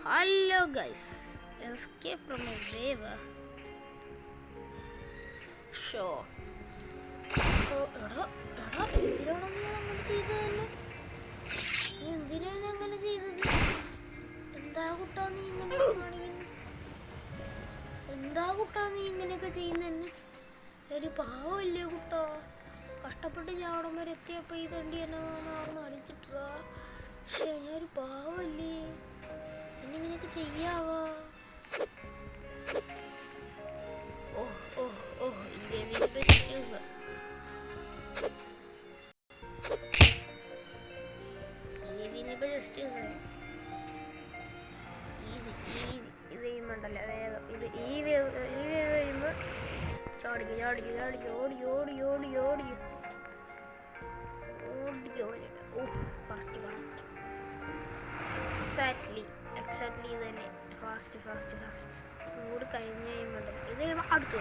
Hello guys, escape from a wave. Sure. എന്താ കുട്ടാ നീ ഇങ്ങനെയൊക്കെ ചെയ്യുന്ന? ഒരു പാവല്ലേ കുട്ടാ, കഷ്ടപ്പെട്ട് ഞാൻ അവിടെ വരെ എത്തിയപ്പോ ഈ തണ്ടി എന്നെ അടിച്ചിട്ടാ. പക്ഷേ ഞാനൊരു പാവല്ലേ, എന്നിങ്ങനെയൊക്കെ ചെയ്യാവാ? ഓ ഓ ഓ എക്സാക്ട്ലി ഇത് തന്നെ. ഫാസ്റ്റ് കൂടി കഴിഞ്ഞ് കഴിയുമ്പോണ്ടല്ലോ ഇത് അടുത്ത്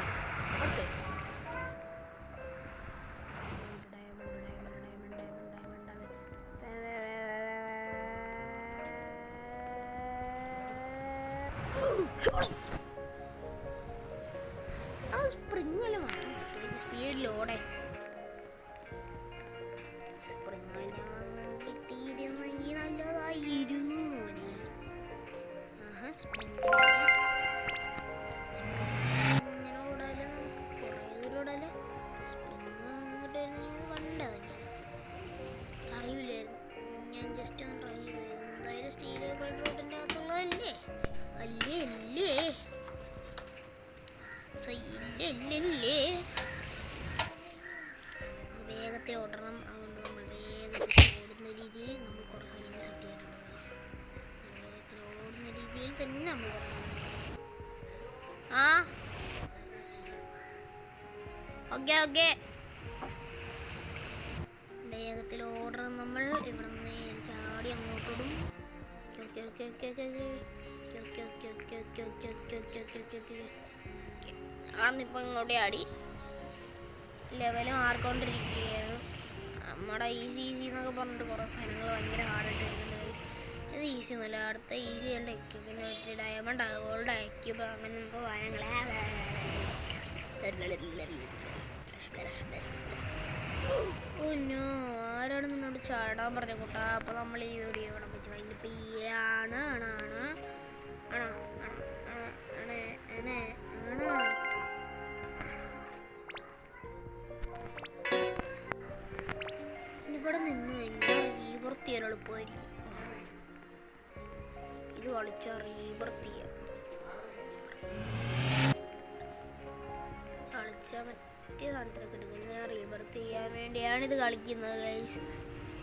സ്പ്രിങ്ങെല്ലാം സ്പീഡിലോടെ സ്പ്രിങ്ങെല്ലാം കിട്ടിയിരുന്നെങ്കിൽ നല്ലതായിരുന്നു. ഇങ്ങനെ ഓടാല്, നമുക്ക് കുറേ ദൂരം ഓടാല്. സ്പ്രിങ് അങ്ങോട്ട് വരുന്ന പണ്ട അറിയില്ലായിരുന്നു. ഞാൻ ജസ്റ്റ് ഒന്ന് ട്രൈ ചെയ്തായിരുന്നു. എന്തായാലും സ്റ്റീൽ റോഡിൻ്റെ അകത്തുള്ളതല്ലേ അല്ലേ വേഗത്തിൽ ഓടണം. അതുകൊണ്ട് നമ്മൾ വേഗത്തിൽ ഓടുന്ന രീതിയിൽ നമ്മൾ കുറേ സാധനങ്ങൾ സെറ്റ് ചെയ്യാനുണ്ട്. വേഗത്തിൽ ഓടുന്ന രീതിയിൽ തന്നെ നമ്മൾ ഓക്കെ വേഗത്തിൽ ഓടണം. നമ്മൾ ഇവിടെ നിന്ന് ചാടി അങ്ങോട്ടോടും. ആണെന്നിപ്പോൾ ഇങ്ങോട്ടേ ആടി ലെവലും മാറിക്കൊണ്ടിരിക്കുകയാണ്. നമ്മുടെ ഈസി എന്നൊക്കെ പറഞ്ഞിട്ട് കുറേ സാധനങ്ങൾ ഭയങ്കര ഹാർഡായിട്ട് വരുന്നുണ്ട്. ഇത് ഈസി ഒന്നുമല്ല. അടുത്ത ഈസി ചെയ്യേണ്ട എക്യൂപ്പിന് പറ്റി ഡയമണ്ട് ഗോൾഡ് എക്യൂപ്പ് അങ്ങനെ എന്തോ സാധനങ്ങൾ. ആരാണ് നിന്നോട് ചാടാൻ പറഞ്ഞ കൂട്ടാ? അപ്പോൾ നമ്മൾ ഈ വീഡിയോ ഇവിടെ വെച്ച് അതിൻ്റെ പേരാണ് ഇവിടെ നിന്ന് കഴിഞ്ഞാൽ റീബർത്ത് ചെയ്യാൻ എളുപ്പമായിരിക്കും. ഇത് കളിച്ചാൽ റീബർത്ത് ചെയ്യാം. കളിച്ചാൽ മറ്റേ സാധനത്തിലൊക്കെ എടുക്കുന്നത്. ഞാൻ റീബർത്ത് ചെയ്യാൻ വേണ്ടിയാണ് ഇത് കളിക്കുന്നത് ഗൈസ്.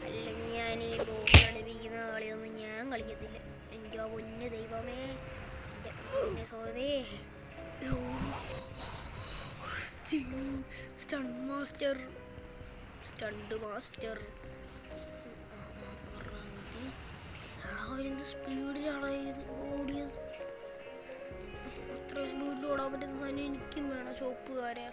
അല്ലെങ്കിൽ ഞാൻ ഈ ബോൾ അടിപ്പിക്കുന്ന കളിയൊന്നും ഞാൻ കളിക്കത്തില്ല. എൻ്റെ പൊന്നു ദൈവമേ, എൻ്റെ സോറി. സ്റ്റണ്ട് മാസ്റ്റർ എന്ത് സ്പീഡിലാണ് ഓടിയത്. അത്ര സ്പീഡിൽ ഓടാൻ പറ്റുന്ന സാധനം എനിക്കും വേണം. ഷോപ്പുകാരെ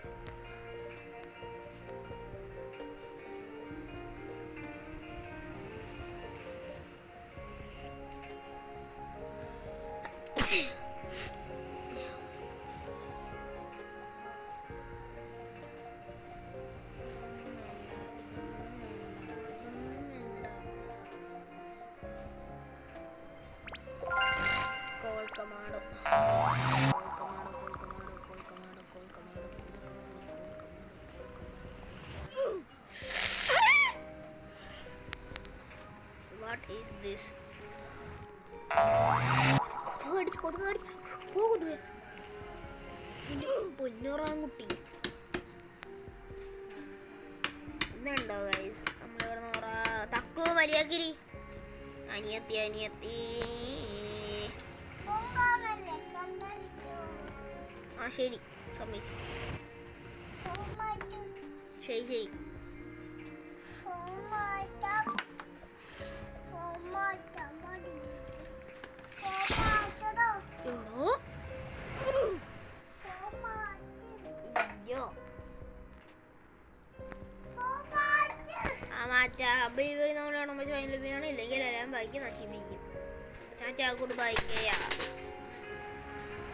What is this? പൊന്നോറാൻകുട്ടി ഇതുണ്ടോ ഗൈസ്? നമ്മളിവിടെ നോറ തക്കോ മര്യാദക്കിരി അനിയത്തി ശരി സമ്മതിച്ചു. ശരി മാറ്റാ. അപ്പോൾ ഈ വീട് നമ്മൾ ഇല്ലെങ്കിൽ എല്ലാം ബാക്കി നശിപ്പിക്കും. Tata good bye.